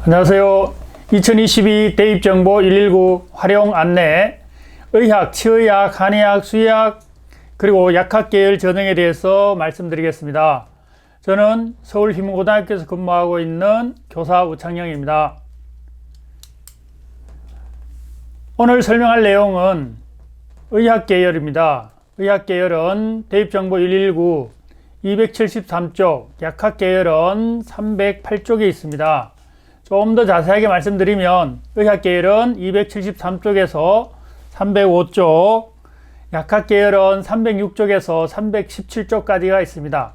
안녕하세요. 2022 대입정보 119 활용 안내, 의학, 치의학, 한의학, 수의학, 그리고 약학계열 전형에 대해서 말씀드리겠습니다. 저는 서울휘문고등학교에서 근무하고 있는 교사 우창영입니다. 오늘 설명할 내용은 의학계열입니다. 의학계열은 대입정보 119 273쪽, 약학계열은 308쪽에 있습니다. 좀 더 자세하게 말씀드리면 의학계열은 273쪽에서 305쪽, 약학계열은 306쪽에서 317쪽까지가 있습니다.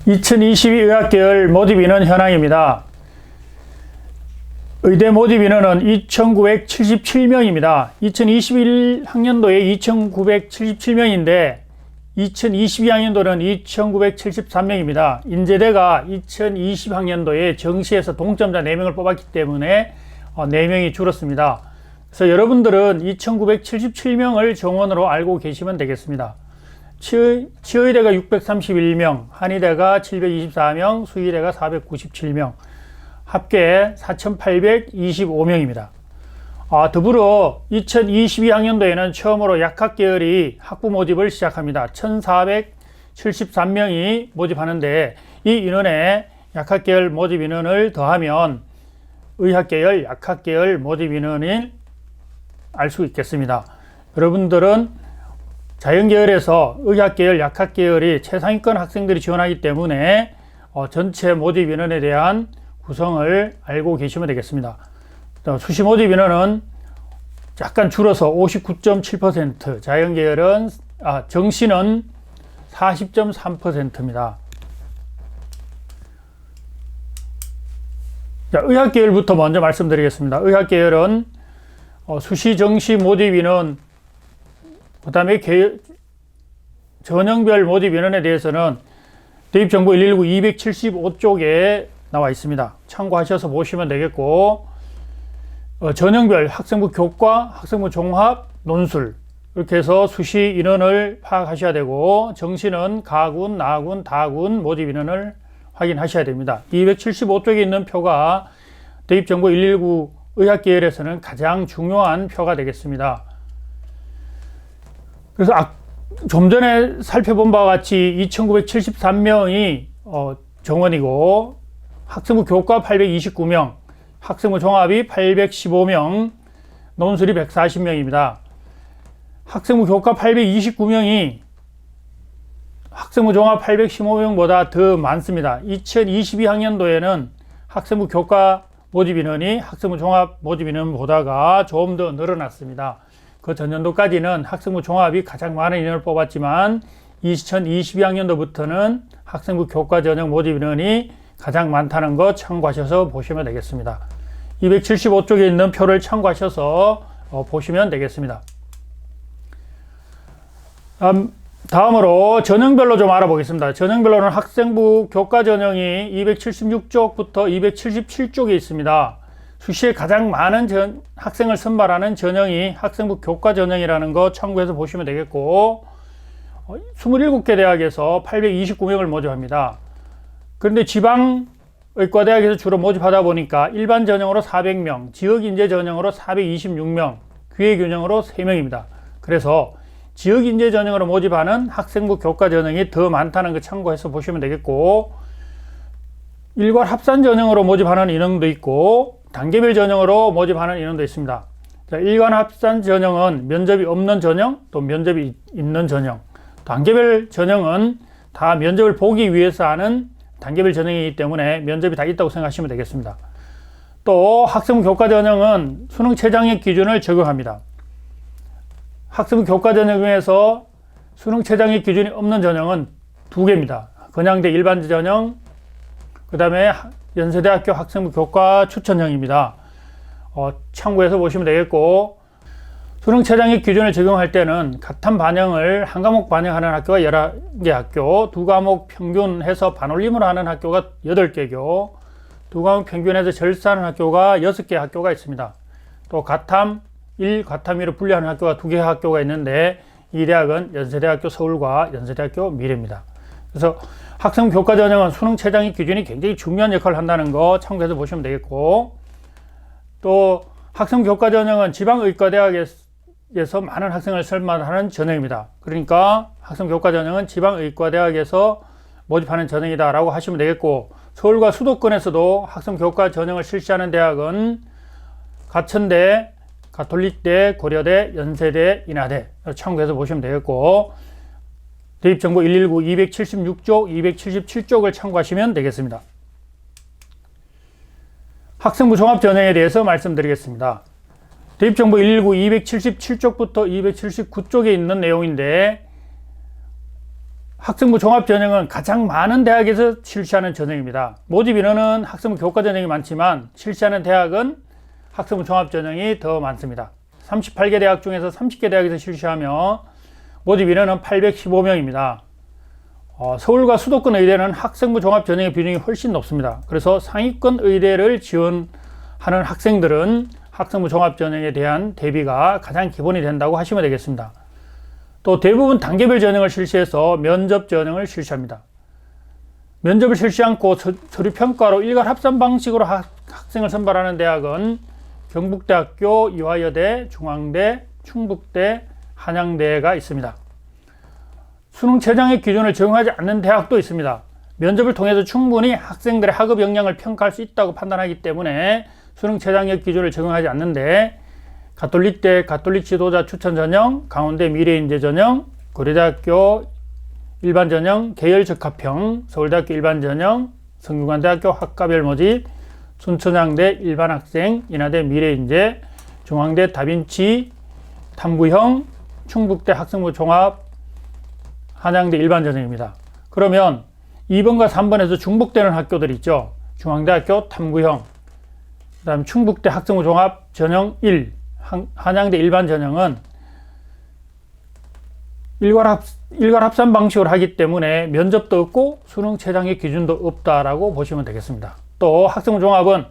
2022 의학계열 모집인원 현황입니다. 의대 모집인원은 2,977명입니다. 2021 학년도에 2,977명인데 2022학년도는 2,973명입니다. 인제대가 2020학년도에 정시에서 동점자 4명을 뽑았기 때문에 4명이 줄었습니다. 그래서 여러분들은 2,977명을 정원으로 알고 계시면 되겠습니다. 치의대가 631명, 한의대가 724명, 수의대가 497명, 합계 4,825명입니다. 더불어 2022학년도에는 처음으로 약학계열이 학부 모집을 시작합니다. 1,473명이 모집하는데 이 인원에 약학계열 모집 인원을 더하면 의학계열, 약학계열 모집 인원을 알 수 있겠습니다. 여러분들은 자연계열에서 의학계열, 약학계열이 최상위권 학생들이 지원하기 때문에 전체 모집 인원에 대한 구성을 알고 계시면 되겠습니다. 수시 모집 인원은 약간 줄어서 59.7%, 자연계열은 정시는 40.3%입니다. 자, 의학계열부터 먼저 말씀드리겠습니다. 의학계열은 수시, 정시 모집 인원, 그 다음에 전형별 모집 인원에 대해서는 대입정보 119 275쪽에 나와 있습니다. 참고하셔서 보시면 되겠고, 전형별 학생부 교과, 학생부 종합, 논술 이렇게 해서 수시 인원을 파악하셔야 되고, 정시는 가군, 나군, 다군 모집 인원을 확인하셔야 됩니다. 275쪽에 있는 표가 대입정보 119 의학계열에서는 가장 중요한 표가 되겠습니다. 그래서 좀 전에 살펴본 바와 같이 2,973명이 정원이고, 학생부 교과 829명, 학생부 종합이 815명, 논술이 140명입니다. 학생부 교과 829명이 학생부 종합 815명보다 더 많습니다. 2022학년도에는 학생부 교과 모집 인원이 학생부 종합 모집 인원보다가 좀 더 늘어났습니다. 그 전년도까지는 학생부 종합이 가장 많은 인원을 뽑았지만 2022학년도부터는 학생부 교과 전형 모집 인원이 가장 많다는 거 참고하셔서 보시면 되겠습니다. 275쪽에 있는 표를 참고하셔서 보시면 되겠습니다. 다음으로 전형별로 좀 알아보겠습니다. 전형별로는 학생부 교과 전형이 276쪽부터 277쪽에 있습니다. 수시에 가장 많은 학생을 선발하는 전형이 학생부 교과 전형이라는 거 참고해서 보시면 되겠고, 27개 대학에서 829명을 모집합니다. 그런데 지방의과대학에서 주로 모집하다 보니까 일반 전형으로 400명, 지역인재 전형으로 426명, 기회균형으로 3명입니다. 그래서 지역인재 전형으로 모집하는 학생부 교과 전형이 더 많다는 거 참고해서 보시면 되겠고, 일괄 합산 전형으로 모집하는 인원도 있고 단계별 전형으로 모집하는 인원도 있습니다. 일괄 합산 전형은 면접이 없는 전형, 또 면접이 있는 전형, 단계별 전형은 다 면접을 보기 위해서 하는 단계별 전형이기 때문에 면접이 다 있다고 생각하시면 되겠습니다. 또 학생부 교과 전형은 수능 최저학력 기준을 적용합니다. 학생부 교과 전형 중에서 수능 최저학력 기준이 없는 전형은 2개입니다. 건양대 일반 전형, 그 다음에 연세대학교 학생부 교과 추천형입니다. 참고해서 보시면 되겠고, 수능 최저학력 기준을 적용할 때는 가탐 반영을 한 과목 반영하는 학교가 11개 학교, 2과목 평균해서 반올림을 하는 학교가 8개고, 2과목 평균해서 절사하는 학교가 6개 학교가 있습니다. 또 가탐 1, 가탐 2로 분리하는 학교가 2개 학교가 있는데 이 대학은 연세대학교 서울과 연세대학교 미래입니다. 그래서 학생부 교과 전형은 수능 최저학력 기준이 굉장히 중요한 역할을 한다는 거 참고해서 보시면 되겠고, 또 학생부 교과 전형은 지방의과대학에서 많은 학생을 설만하는 전형입니다. 그러니까 학생부 교과 전형은 지방의과대학에서 모집하는 전형이다 라고 하시면 되겠고, 서울과 수도권에서도 학생부 교과 전형을 실시하는 대학은 가천대, 가톨릭대, 고려대, 연세대, 인하대 참고해서 보시면 되겠고, 대입정보 119 276쪽, 277쪽을 참고하시면 되겠습니다. 학생부 종합전형에 대해서 말씀드리겠습니다. 대입정보 119 277쪽부터 279쪽에 있는 내용인데, 학생부 종합전형은 가장 많은 대학에서 실시하는 전형입니다. 모집 인원은 학생부 교과 전형이 많지만 실시하는 대학은 학생부 종합전형이 더 많습니다. 38개 대학 중에서 30개 대학에서 실시하며 모집 인원은 815명입니다. 서울과 수도권 의대는 학생부 종합전형의 비중이 훨씬 높습니다. 그래서 상위권 의대를 지원하는 학생들은 학생부 종합전형에 대한 대비가 가장 기본이 된다고 하시면 되겠습니다. 또 대부분 단계별 전형을 실시해서 면접 전형을 실시합니다. 면접을 실시 않고 서류평가로 일괄 합산 방식으로 학생을 선발하는 대학은 경북대학교, 이화여대, 중앙대, 충북대, 한양대가 있습니다. 수능 최저학력 기준을 적용하지 않는 대학도 있습니다. 면접을 통해서 충분히 학생들의 학업 역량을 평가할 수 있다고 판단하기 때문에 수능 최저학력 기준을 적용하지 않는데, 가톨릭대 가톨릭 지도자 추천 전형, 강원대 미래인재 전형, 고려대학교 일반 전형, 계열 적합형, 서울대학교 일반 전형, 성균관대학교 학과별 모집, 순천향대 일반 학생, 인하대 미래인재, 중앙대 다빈치 탐구형, 충북대 학생부 종합, 한양대 일반 전형입니다. 그러면 2번과 3번에서 중복되는 학교들이 있죠. 중앙대학교 탐구형, 그 다음 충북대 학생부 종합 전형 1, 한양대 일반 전형은 일괄 합산 방식으로 하기 때문에 면접도 없고 수능 최저학력 기준도 없다라고 보시면 되겠습니다. 또 학생부 종합은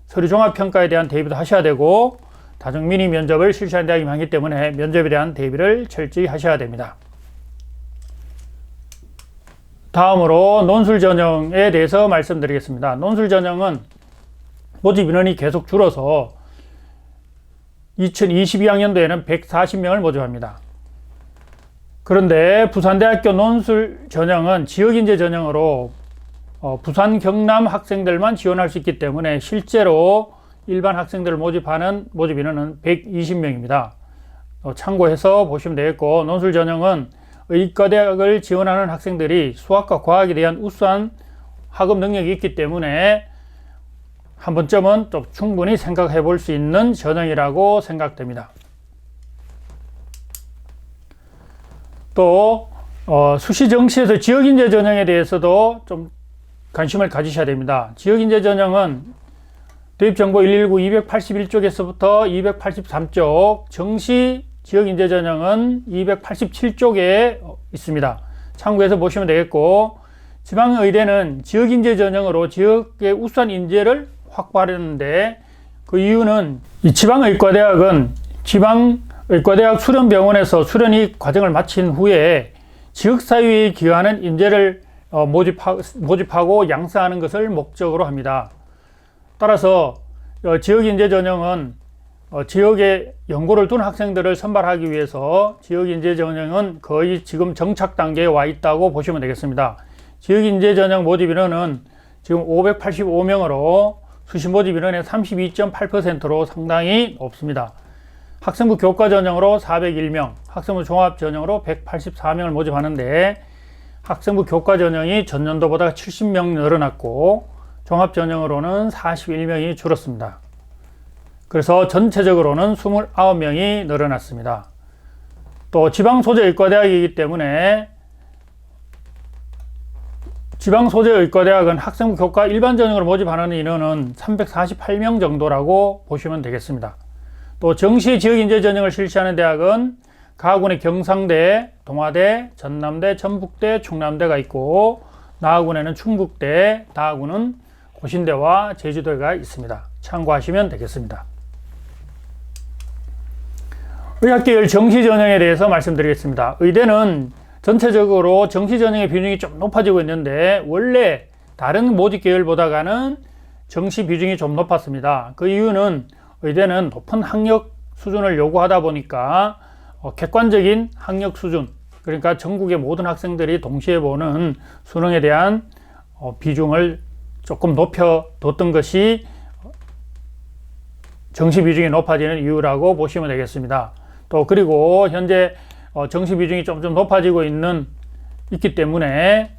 서류 종합 평가에 대한 대비도 하셔야 되고, 다중 미니 면접을 실시하는 대학이 많기 때문에 면접에 대한 대비를 철저히 하셔야 됩니다. 다음으로 논술 전형에 대해서 말씀드리겠습니다. 논술 전형은 모집 인원이 계속 줄어서 2022학년도에는 140명을 모집합니다. 그런데 부산대학교 논술 전형은 지역인재 전형으로 부산, 경남 학생들만 지원할 수 있기 때문에 실제로 일반 학생들을 모집하는 모집 인원은 120명입니다. 참고해서 보시면 되겠고, 논술 전형은 의과대학을 지원하는 학생들이 수학과 과학에 대한 우수한 학업 능력이 있기 때문에 한 번쯤은 또 충분히 생각해 볼 수 있는 전형이라고 생각됩니다. 또 수시정시에서 지역인재 전형에 대해서도 좀 관심을 가지셔야 됩니다. 지역인재 전형은 대입정보 119 281쪽에서부터 283쪽, 정시 지역인재 전형은 287쪽에 있습니다. 참고해서 보시면 되겠고, 지방의대는 지역인재 전형으로 지역의 우수한 인재를 확보하려는데, 그 이유는 이 지방의과대학은 지방의과대학 수련병원에서 수련이 과정을 마친 후에 지역사회에 기여하는 인재를 모집하고 양성하는 것을 목적으로 합니다. 따라서 지역인재 전형은 지역에 연고를 둔 학생들을 선발하기 위해서 지역인재 전형은 거의 지금 정착 단계에 와 있다고 보시면 되겠습니다. 지역인재 전형 모집 인원은 지금 585명으로 수시 모집 인원의 32.8%로 상당히 높습니다. 학생부 교과 전형으로 401명, 학생부 종합 전형으로 184명을 모집하는데, 학생부 교과 전형이 전년도보다 70명 늘어났고 종합 전형으로는 41명이 줄었습니다. 그래서 전체적으로는 29명이 늘어났습니다. 또 지방소재의과대학이기 때문에 지방소재의과대학은 학생부 교과 일반 전형으로 모집하는 인원은 348명 정도라고 보시면 되겠습니다. 또 정시 지역인재 전형을 실시하는 대학은 가군의 경상대, 동아대, 전남대, 전북대, 충남대가 있고, 나하군에는 충북대, 다하군은 고신대와 제주대가 있습니다. 참고하시면 되겠습니다. 의학계열 정시 전형에 대해서 말씀드리겠습니다. 의대는 전체적으로 정시 전형의 비중이 좀 높아지고 있는데 원래 다른 모집 계열보다는 정시 비중이 좀 높았습니다. 그 이유는 의대는 높은 학력 수준을 요구하다 보니까 객관적인 학력 수준, 그러니까 전국의 모든 학생들이 동시에 보는 수능에 대한 비중을 조금 높여뒀던 것이 정시 비중이 높아지는 이유라고 보시면 되겠습니다. 또 그리고 현재 정시 비중이 좀 높아지고 있기 때문에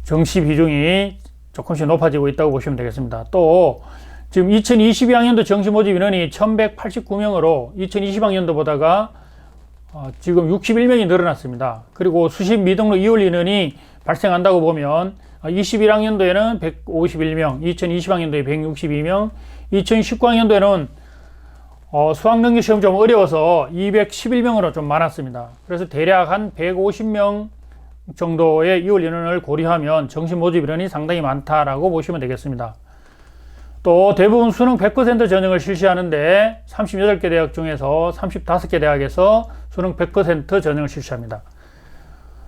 정시 비중이 조금씩 높아지고 있다고 보시면 되겠습니다. 또 지금 2022학년도 정시 모집 인원이 1189명으로 2020학년도보다가 지금 61명이 늘어났습니다. 그리고 수시 미등록 이월 인원이 발생한다고 보면 21학년도에는 151명, 2020학년도에 162명, 2019학년도에는 수학능력 시험이 좀 어려워서 211명으로 좀 많았습니다. 그래서 대략 한 150명 정도의 이월 인원을 고려하면 정시 모집 인원이 상당히 많다라고 보시면 되겠습니다. 또 대부분 수능 100% 전형을 실시하는데 38개 대학 중에서 35개 대학에서 수능 100% 전형을 실시합니다.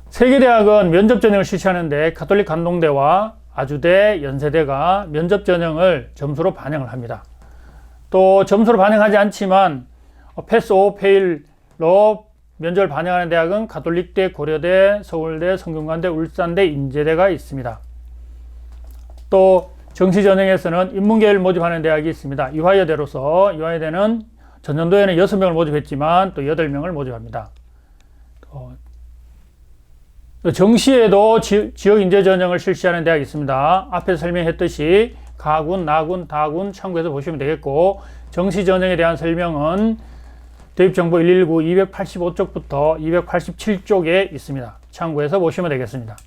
3개 대학은 면접 전형을 실시하는데 가톨릭 감동대와 아주대, 연세대가 면접 전형을 점수로 반영을 합니다. 또 점수로 반영하지 않지만 패스 오 페일로 면접을 반영하는 대학은 가톨릭대, 고려대, 서울대, 성균관대, 울산대, 인제대가 있습니다. 또 정시 전형에서는 인문계열 모집하는 대학이 있습니다. 이화여대로서 이화여대는 전년도에는 6명을 모집했지만 또 8명을 모집합니다. 정시에도 지역 인재 전형을 실시하는 대학이 있습니다. 앞에서 설명했듯이 가군, 나군, 다군 참고해서 보시면 되겠고, 정시 전형에 대한 설명은 대입정보 119 285쪽부터 287쪽에 있습니다. 참고해서 보시면 되겠습니다.